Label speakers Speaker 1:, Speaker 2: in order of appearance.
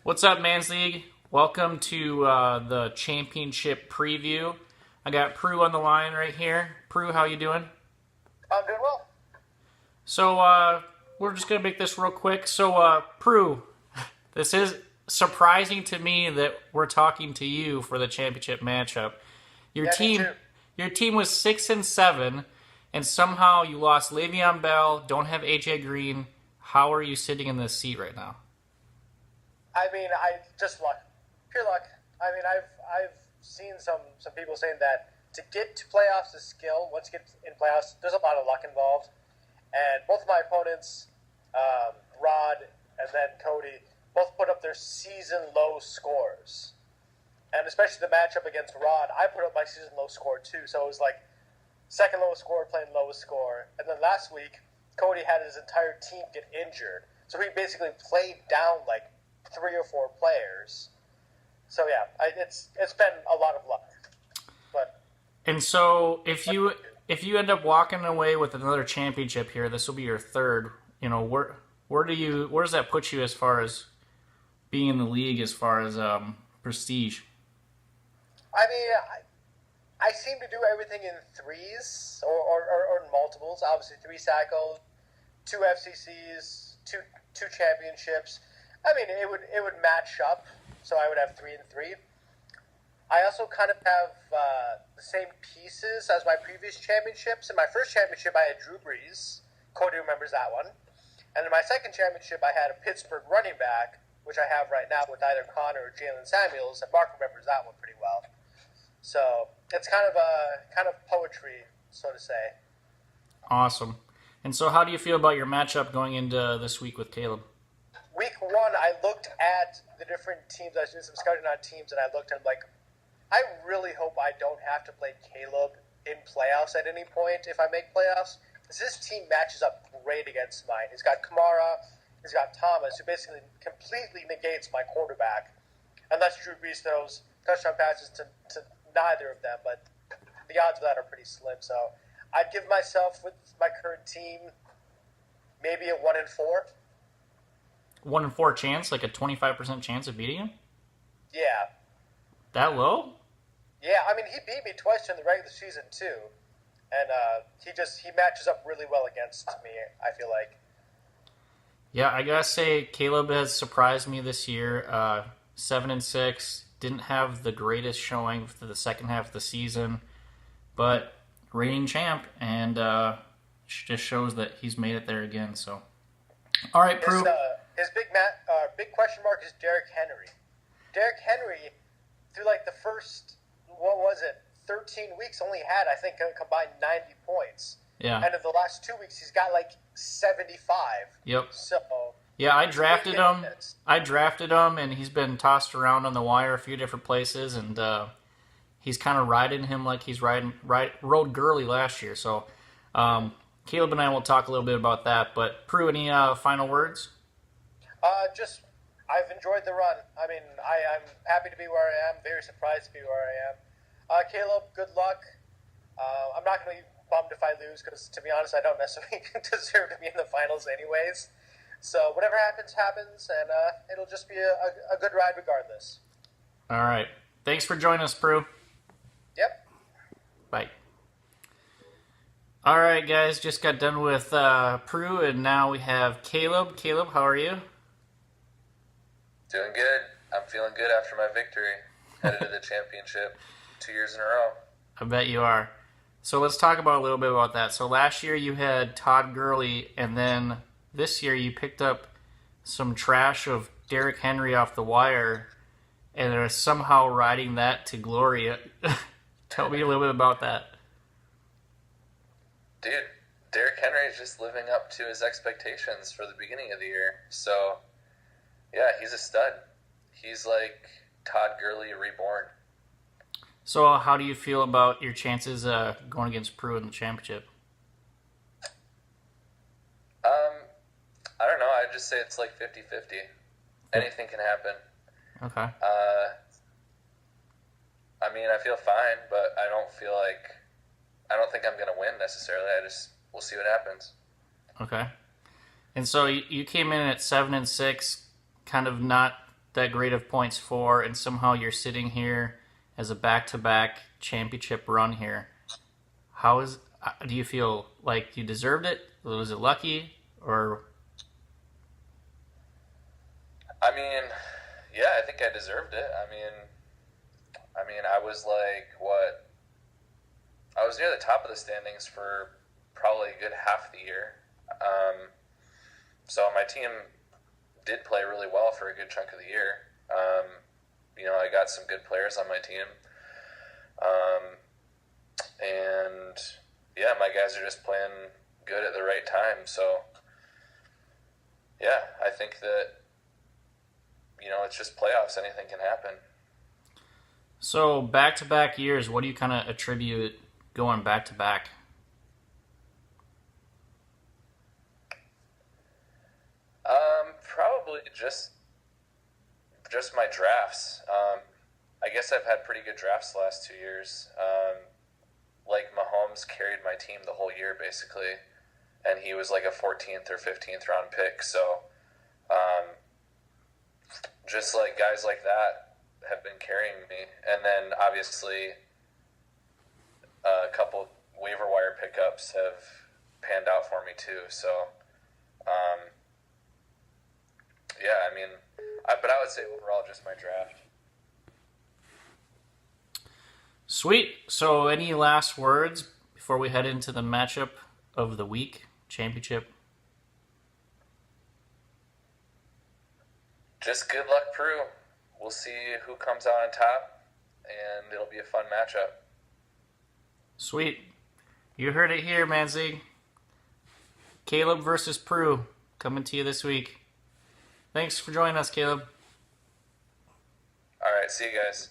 Speaker 1: What's up, Mans League? Welcome to the championship preview. I got Prue on the line right here. Prue, how you doing?
Speaker 2: I'm doing well.
Speaker 1: So we're just gonna make this real quick. So Prue, this is surprising to me that we're talking to you for the championship matchup. Your
Speaker 2: Yeah, me
Speaker 1: team,
Speaker 2: too.
Speaker 1: your team was 6-7, and somehow you lost Le'Veon Bell. Don't have AJ Green. How are you sitting in this seat right now?
Speaker 2: I mean, I just luck, pure luck. I mean, I've seen some people saying that to get to playoffs is skill. Once you get in playoffs, there's a lot of luck involved. And both of my opponents, Rod and then Cody, both put up their season low scores. And especially the matchup against Rod, I put up my season low score too. So it was like second lowest score playing lowest score. And then last week, Cody had his entire team get injured. So he basically played down like 3 or 4 players. So yeah, it's been a lot of luck. But
Speaker 1: And so if you end up walking away with another championship here, this will be your third. You know, where does that put you as far as being in the league as far as prestige?
Speaker 2: I mean, I seem to do everything in threes or in multiples. Obviously, 3 Sackos, 2 FCCs, two championships. I mean, it would match up, so I would have 3 and 3. I also kind of have the same pieces as my previous championships. In my first championship, I had Drew Brees. Cody remembers that one. And in my second championship, I had a Pittsburgh running back, which I have right now with either Connor or Jalen Samuels, and Mark remembers that one pretty well. So it's kind of poetry, so to say.
Speaker 1: Awesome. And so, how do you feel about your matchup going into this week with Caleb?
Speaker 2: Week 1, I looked at the different teams. I did some scouting on teams, and I looked at like, I really hope I don't have to play Caleb in playoffs at any point if I make playoffs. Because his team matches up great against mine. He's got Kamara, he's got Thomas, who basically completely negates my quarterback. Unless Drew Brees throws touchdown passes to neither of them, but the odds of that are pretty slim. So I'd give myself, with my current team, maybe a 1-4.
Speaker 1: 1-4 chance, like a 25% chance of beating him?
Speaker 2: Yeah.
Speaker 1: That low?
Speaker 2: Yeah, I mean, he beat me twice in the regular season, too. And he matches up really well against me, I feel like.
Speaker 1: Yeah, I gotta say, Caleb has surprised me this year. 7-6, didn't have the greatest showing for the second half of the season, but reigning champ, and just shows that he's made it there again. So, all right, Prue.
Speaker 2: His big question mark is Derrick Henry. Derrick Henry, through like the first, 13 weeks, only had, I think, a combined 90 points.
Speaker 1: Yeah.
Speaker 2: And in the last 2 weeks, he's got like 75.
Speaker 1: Yep.
Speaker 2: So
Speaker 1: yeah, I drafted him. And he's been tossed around on the wire a few different places, and he's kind of riding him like he's rode Gurley last year. So Caleb and I will talk a little bit about that. But Prue, any final words?
Speaker 2: I've enjoyed the run. I mean, I'm happy to be where I am. Very surprised to be where I am. Caleb, good luck. I'm not going to be bummed if I lose because, to be honest, I don't necessarily deserve to be in the finals anyways. So whatever happens, happens, and it'll just be a good ride regardless.
Speaker 1: All right. Thanks for joining us, Prue.
Speaker 2: Yep.
Speaker 1: Bye. All right, guys. Just got done with Prue, and now we have Caleb. Caleb, how are you?
Speaker 3: Doing good. I'm feeling good after my victory. Headed to the championship 2 years in a row.
Speaker 1: I bet you are. So let's talk about a little bit about that. So last year you had Todd Gurley, and then this year you picked up some trash of Derrick Henry off the wire, and are somehow riding that to glory. Tell me a little bit about that.
Speaker 3: Dude, Derrick Henry is just living up to his expectations for the beginning of the year. So, yeah, he's a stud. He's like Todd Gurley reborn.
Speaker 1: So how do you feel about your chances going against Prue in the championship?
Speaker 3: I don't know. I'd just say it's like 50-50. Anything can happen.
Speaker 1: Okay.
Speaker 3: I mean, I feel fine, but I don't think I'm going to win necessarily. We'll see what happens.
Speaker 1: Okay. And so you came in at 7-6, kind of not that great of points for, and somehow you're sitting here as a back-to-back championship run here. Do you feel like you deserved it? Was it lucky, or?
Speaker 3: I mean, yeah, I think I deserved it. I was like, what? I was near the top of the standings for probably a good half the year. So my team did play really well for a good chunk of the year. I got some good players on my team. And yeah, my guys are just playing good at the right time. So yeah, I think that, it's just playoffs. Anything can happen.
Speaker 1: So back-to-back years, what do you kind of attribute going back-to-back?
Speaker 3: Probably just my drafts. I guess I've had pretty good drafts the last 2 years. Like Mahomes carried my team the whole year basically, and he was like a 14th or 15th round pick. So, just like guys like that have been carrying me, and then obviously a couple waiver wire pickups have panned out for me too. So, yeah, but I would say overall just my draft.
Speaker 1: Sweet. So any last words before we head into the matchup of the week, championship?
Speaker 3: Just good luck, Prue. We'll see who comes out on top, and it'll be a fun matchup.
Speaker 1: Sweet. You heard it here, Manzig. Caleb versus Prue coming to you this week. Thanks for joining us, Caleb.
Speaker 3: All right, see you guys.